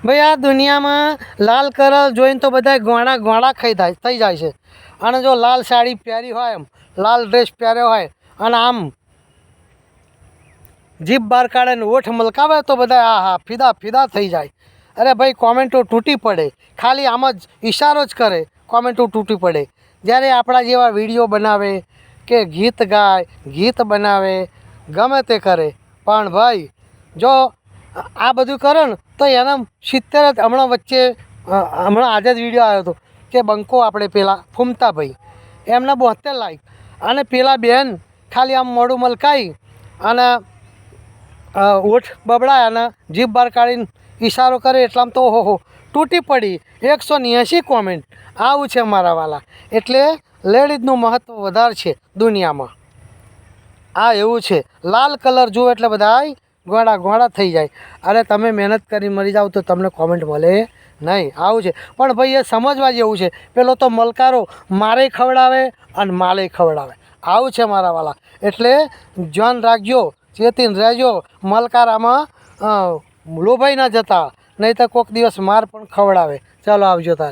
ભાई आ दुनिया में लाल कलर जोईने तो बधाय गोणा गोणा थई जाय छे। अने जो लाल साड़ी पहरी होय, लाल ड्रेस पहर्यो होय अने आम जीभ बार काढ़े ने ओठ मलकावे तो बधाय आ हा फीदा फीदा थई जाय। अरे भाई कॉमेंटो तूटी पड़े, खाली आम ज इशारो ज करे कॉमेंटो तूटी पड़े। ज्यारे आपणा जेवा विडियो बनावे के गीत गाय गीत बनावे गमे ते करे, पण भाई जो आ बधुं करे ने तो एना 70 हमणां वच्चे हमणां आज ज विडियो आव्यो हतो के बंको आपणे पेला फूमता भाई एमना 72 लाइक अने पेला बेन खाली आम मोढुं मलकाई अने ओठ बबड़ाय अने जीभ बार काढीने इशारो करे एटलाम तो ओहो तूटी पड़ी 180 कॉमेंट। आवुं छे मारा वाला, एटले लेडीजनुं महत्व वधारे छे दुनियामां। आ एवुं छे लाल कलर जुओ एटले बधाय गोड़ा गोड़ा थई जाय। अरे तमे मेहनत करी मरी जाओ तो तमने कॉमेंट मळे नहीं। आवुं छे पण भाई ए समजवा जेवुं छे। पेलो तो मलकारो मारे खवड़ावे अने माले खवड़ावे। आवुं छे मारा वाला, एटले ध्यान राखजो, चेतीने रहेजो। मलकारामां लोभाई ना जता, नहीं तो कोक दिवस मार पण खवड़ावे। चलो आवजो तारे।